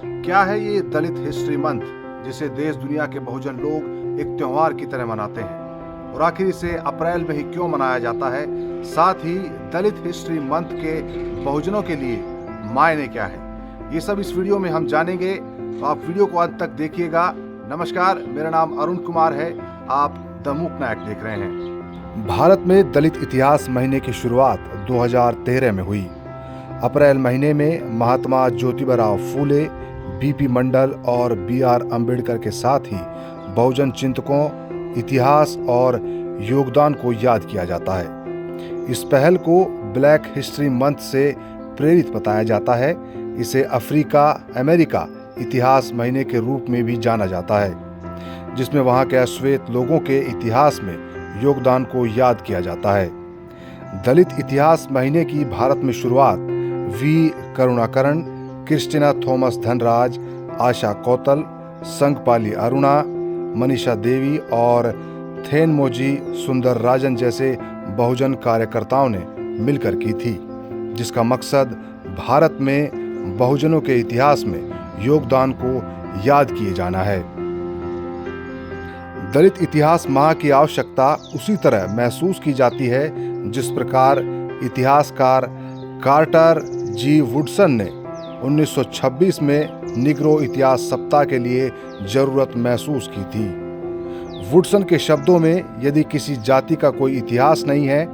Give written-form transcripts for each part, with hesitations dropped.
क्या है ये दलित हिस्ट्री मंथ जिसे देश दुनिया के बहुजन लोग एक त्योहार की तरह मनाते हैं, और आखिर इसे अप्रैल में ही क्यों मनाया जाता है? साथ ही दलित हिस्ट्री मंथ के बहुजनों के लिए मायने क्या है, ये सब इस वीडियो में हम जानेंगे, तो आप वीडियो को अंत तक देखिएगा। नमस्कार, मेरा नाम अरुण कुमार है, आप द मूक नायक देख रहे हैं। भारत में दलित इतिहास महीने की शुरुआत 2013 में हुई। अप्रैल महीने में महात्मा ज्योतिबा फूले, बीपी मंडल और बीआर अम्बेडकर के साथ ही बहुजन चिंतकों, इतिहास और योगदान को याद किया जाता है। इस पहल को ब्लैक हिस्ट्री मंथ से प्रेरित बताया जाता है। इसे अफ्रीका अमेरिका इतिहास महीने के रूप में भी जाना जाता है, जिसमें वहाँ के अश्वेत लोगों के इतिहास में योगदान को याद किया जाता है। दलित इतिहास महीने की भारत में शुरुआत वी करुणाकरण, क्रिस्टिना थॉमस धनराज, आशा कौतल, संगपाली अरुणा, मनीषा देवी और थेनमोजी सुंदरराजन जैसे बहुजन कार्यकर्ताओं ने मिलकर की थी, जिसका मकसद भारत में बहुजनों के इतिहास में योगदान को याद किए जाना है। दलित इतिहास माह की आवश्यकता उसी तरह महसूस की जाती है जिस प्रकार इतिहासकार कार्टर जी वुडसन ने 1926 में निग्रो इतिहास सप्ताह के लिए जरूरत महसूस की थी। वुडसन के शब्दों में, यदि किसी जाति का कोई इतिहास नहीं है,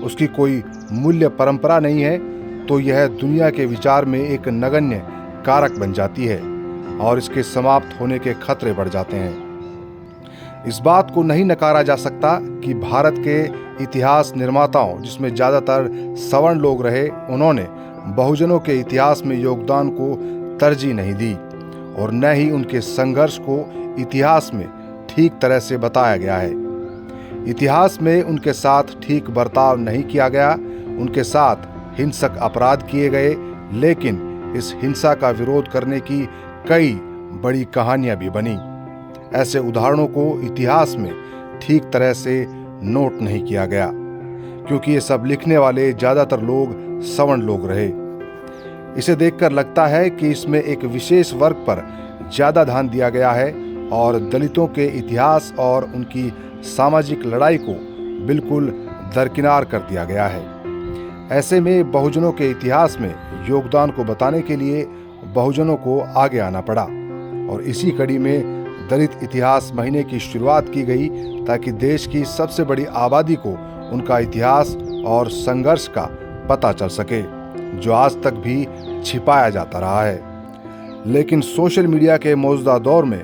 उसकी कोई मूल्य परंपरा नहीं है, तो यह दुनिया के विचार में एक नगण्य कारक बन जाती है और इसके समाप्त होने के खतरे बढ़ जाते हैं। इस बात को नहीं नकारा जा सकता कि भारत के इतिहास निर्माताओं, जिसमें ज़्यादातर सवर्ण लोग रहे, उन्होंने बहुजनों के इतिहास में योगदान को तरजीह नहीं दी और न ही उनके संघर्ष को इतिहास में ठीक तरह से बताया गया है। इतिहास में उनके साथ ठीक बर्ताव नहीं किया गया, उनके साथ हिंसक अपराध किए गए, लेकिन इस हिंसा का विरोध करने की कई बड़ी कहानियां भी बनी। ऐसे उदाहरणों को इतिहास में ठीक तरह से नोट नहीं किया गया, क्योंकि ये सब लिखने वाले ज़्यादातर लोग सवर्ण लोग रहे। इसे देखकर लगता है कि इसमें एक विशेष वर्ग पर ज़्यादा ध्यान दिया गया है और दलितों के इतिहास और उनकी सामाजिक लड़ाई को बिल्कुल दरकिनार कर दिया गया है। ऐसे में बहुजनों के इतिहास में योगदान को बताने के लिए बहुजनों को आगे आना पड़ा और इसी कड़ी में दलित इतिहास महीने की शुरुआत की गई, ताकि देश की सबसे बड़ी आबादी को उनका इतिहास और संघर्ष का पता चल सके, जो आज तक भी छिपाया जाता रहा है। लेकिन सोशल मीडिया के मौजूदा दौर में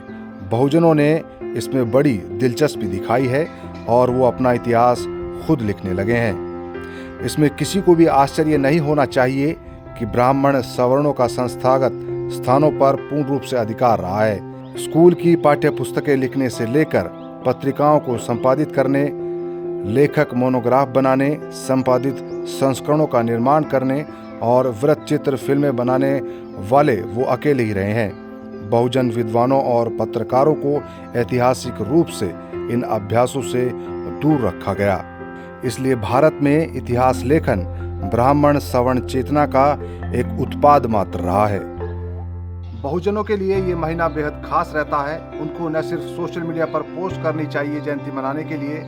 बहुजनों ने इसमें बड़ी दिलचस्पी दिखाई है और वो अपना इतिहास खुद लिखने लगे हैं। इसमें किसी को भी आश्चर्य नहीं होना चाहिए कि ब्राह्मण सवर्णों का संस्थागत स्थानों पर पूर्ण रूप से अधिकार रहा है। स्कूल की पाठ्य पुस्तकें लिखने से लेकर पत्रिकाओं को संपादित करने, लेखक मोनोग्राफ बनाने, संपादित संस्करणों का निर्माण करने और वृत्त चित्र फिल्में बनाने वाले वो अकेले ही रहे हैं। बहुजन विद्वानों और पत्रकारों को ऐतिहासिक रूप से इन अभ्यासों से दूर रखा गया। इसलिए भारत में इतिहास लेखन ब्राह्मण सवर्ण चेतना का एक उत्पाद मात्र रहा है। बहुजनों के लिए ये महीना बेहद खास रहता है। उनको न सिर्फ सोशल मीडिया पर पोस्ट करनी चाहिए जयंती मनाने के लिए,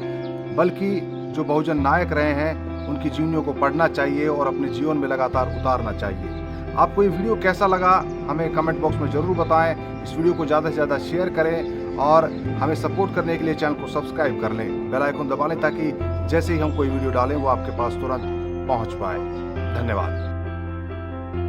बल्कि जो बहुजन नायक रहे हैं उनकी जीवनियों को पढ़ना चाहिए और अपने जीवन में लगातार उतारना चाहिए। आपको ये वीडियो कैसा लगा हमें कमेंट बॉक्स में ज़रूर बताएं। इस वीडियो को ज़्यादा से ज़्यादा शेयर करें और हमें सपोर्ट करने के लिए चैनल को सब्सक्राइब कर लें, बेल आइकन दबा लें, ताकि जैसे ही हम कोई वीडियो डालें वो आपके पास तुरंत पहुंच पाए। धन्यवाद।